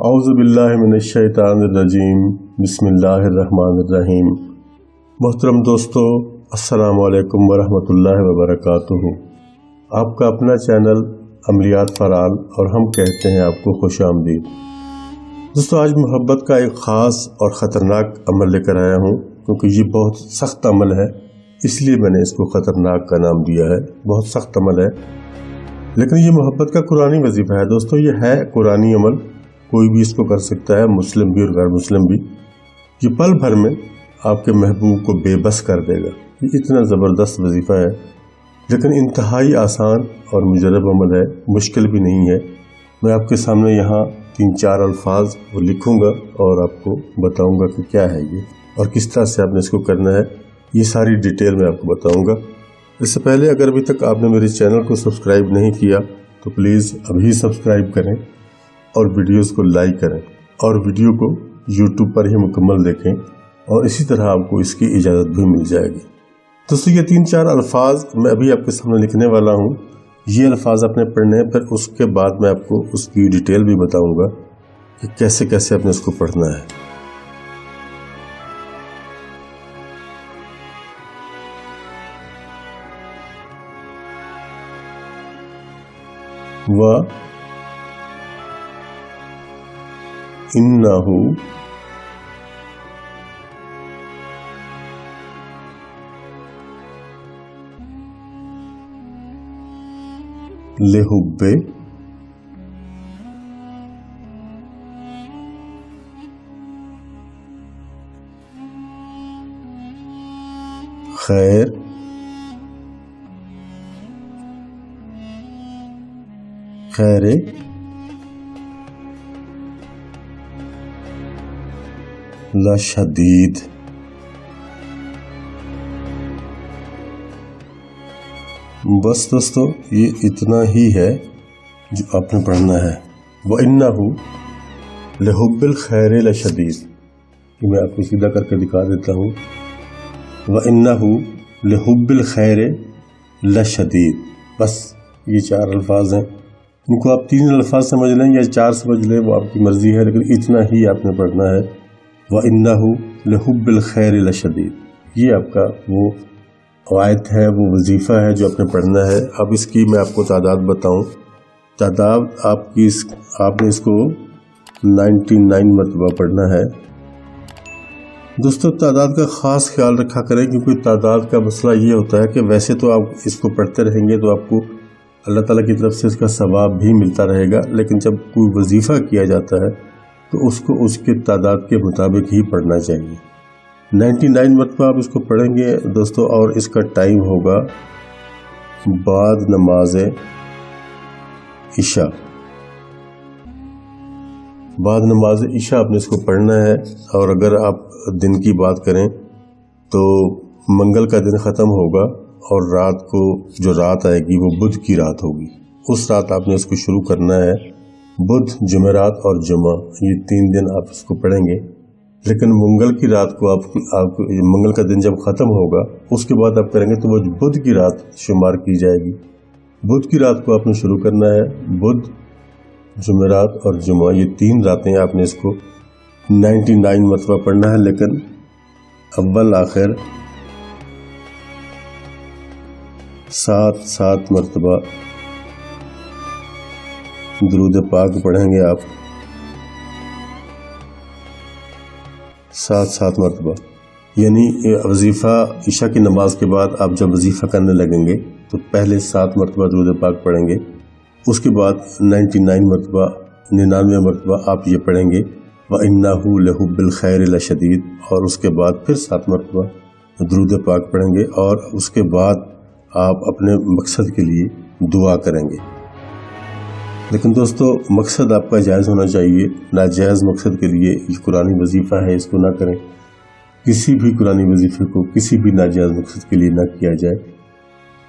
اعوذ باللہ من الشیطان الرجیم بسم اللہ الرحمن الرحیم۔ محترم دوستو، السلام علیکم ورحمۃ اللہ وبرکاتہ۔ آپ کا اپنا چینل عملیات فعال اور ہم کہتے ہیں آپ کو خوش آمدید۔ دوستو، آج محبت کا ایک خاص اور خطرناک عمل لے کر آیا ہوں، کیونکہ یہ بہت سخت عمل ہے، اس لیے میں نے اس کو خطرناک کا نام دیا ہے۔ بہت سخت عمل ہے، لیکن یہ محبت کا قرآنی وظیفہ ہے۔ دوستو، یہ ہے قرآنی عمل، کوئی بھی اس کو کر سکتا ہے، مسلم بھی اور غیر مسلم بھی۔ یہ پل بھر میں آپ کے محبوب کو بے بس کر دے گا۔ یہ اتنا زبردست وظیفہ ہے، لیکن انتہائی آسان اور مجرب عمل ہے، مشکل بھی نہیں ہے۔ میں آپ کے سامنے یہاں 3-4 الفاظ وہ لکھوں گا اور آپ کو بتاؤں گا کہ کیا ہے یہ اور کس طرح سے آپ نے اس کو کرنا ہے۔ یہ ساری ڈیٹیل میں آپ کو بتاؤں گا۔ اس سے پہلے اگر ابھی تک آپ نے میرے چینل کو سبسکرائب نہیں کیا تو پلیز ابھی سبسکرائب کریں اور ویڈیوز کو لائک کریں اور ویڈیو کو یوٹیوب پر ہی مکمل دیکھیں، اور اسی طرح آپ کو اس کی اجازت بھی مل جائے گی۔ دوستو، یہ 3-4 الفاظ میں ابھی آپ کے سامنے لکھنے والا ہوں۔ یہ الفاظ آپ نے پڑھنے ہیں، پھر اس کے بعد میں آپ کو اس کی ڈیٹیل بھی بتاؤں گا کہ کیسے کیسے آپ نے اس کو پڑھنا ہے۔ انہو لحب خیر لشدید۔ بس دوستو، یہ اتنا ہی ہے جو آپ نے پڑھنا ہے۔ وَإِنَّهُ لِحُبِّ الْخَيْرِ لَشَدِيدٌ۔ میں آپ کو سیدھا کر کے دکھا دیتا ہوں۔ وَإِنَّهُ لِحُبِّ الْخَيْرِ لَشَدِيدٌ۔ بس یہ 4 الفاظ ہیں، ان کو آپ 3 الفاظ سمجھ لیں یا 4 سمجھ لیں، وہ آپ کی مرضی ہے، لیکن اتنا ہی آپ نے پڑھنا ہے۔ وَإِنَّهُ لِحُبِّ الْخَيْرِ لَشَدِيدٌ۔ یہ آپ کا وہ آیت ہے، وہ وظیفہ ہے جو آپ نے پڑھنا ہے۔ اب اس کی میں آپ کو تعداد بتاؤں۔ تعداد آپ نے اس کو 99 مرتبہ پڑھنا ہے۔ دوستو، تعداد کا خاص خیال رکھا کریں، کیونکہ تعداد کا مسئلہ یہ ہوتا ہے کہ ویسے تو آپ اس کو پڑھتے رہیں گے تو آپ کو اللہ تعالیٰ کی طرف سے اس کا ثواب بھی ملتا رہے گا، لیکن جب کوئی وظیفہ کیا جاتا ہے تو اس کو اس کے تعداد کے مطابق ہی پڑھنا چاہیے۔ 99 مرتبہ آپ اس کو پڑھیں گے دوستو، اور اس کا ٹائم ہوگا بعد نماز عشاء۔ بعد نماز عشاء آپ نے اس کو پڑھنا ہے۔ اور اگر آپ دن کی بات کریں تو منگل کا دن ختم ہوگا اور رات کو جو رات آئے گی وہ بدھ کی رات ہوگی۔ اس رات آپ نے اس کو شروع کرنا ہے۔ بدھ، جمعرات اور جمعہ، یہ 3 دن آپ اس کو پڑھیں گے، لیکن منگل کی رات کو آپ منگل کا دن جب ختم ہوگا اس کے بعد آپ کریں گے تو وہ بدھ کی رات شمار کی جائے گی۔ بدھ کی رات کو آپ نے شروع کرنا ہے۔ بدھ، جمعرات اور جمعہ، یہ 3 راتیں آپ نے اس کو 99 مرتبہ پڑھنا ہے، لیکن اول آخر 7 مرتبہ درود پاک پڑھیں گے آپ، 7 مرتبہ۔ یعنی وظیفہ عشاء کی نماز کے بعد آپ جب وظیفہ کرنے لگیں گے تو پہلے 7 مرتبہ درود پاک پڑھیں گے، اس کے بعد 99 مرتبہ آپ یہ پڑھیں گے وَإِنَّهُ لِحُبِّ الْخَيْرِ لَشَدِيدٌ، اور اس کے بعد پھر 7 مرتبہ درود پاک پڑھیں گے، اور اس کے بعد آپ اپنے مقصد کے لیے دعا کریں گے۔ لیکن دوستو، مقصد آپ کا جائز ہونا چاہیے، ناجائز مقصد کے لیے یہ قرآنی وظیفہ ہے، اس کو نہ کریں۔ کسی بھی قرآنی وظیفے کو کسی بھی ناجائز مقصد کے لیے نہ کیا جائے۔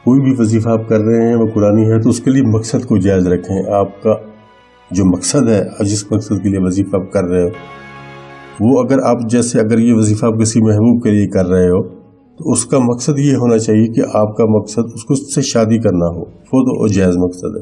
کوئی بھی وظیفہ آپ کر رہے ہیں وہ قرآنی ہے تو اس کے لیے مقصد کو جائز رکھیں۔ آپ کا جو مقصد ہے، جس مقصد کے لیے وظیفہ آپ کر رہے ہو، وہ اگر یہ وظیفہ آپ کسی محبوب کے لیے کر رہے ہو تو اس کا مقصد یہ ہونا چاہیے کہ آپ کا مقصد اس سے شادی کرنا ہو، وہ تو جائز مقصد ہے۔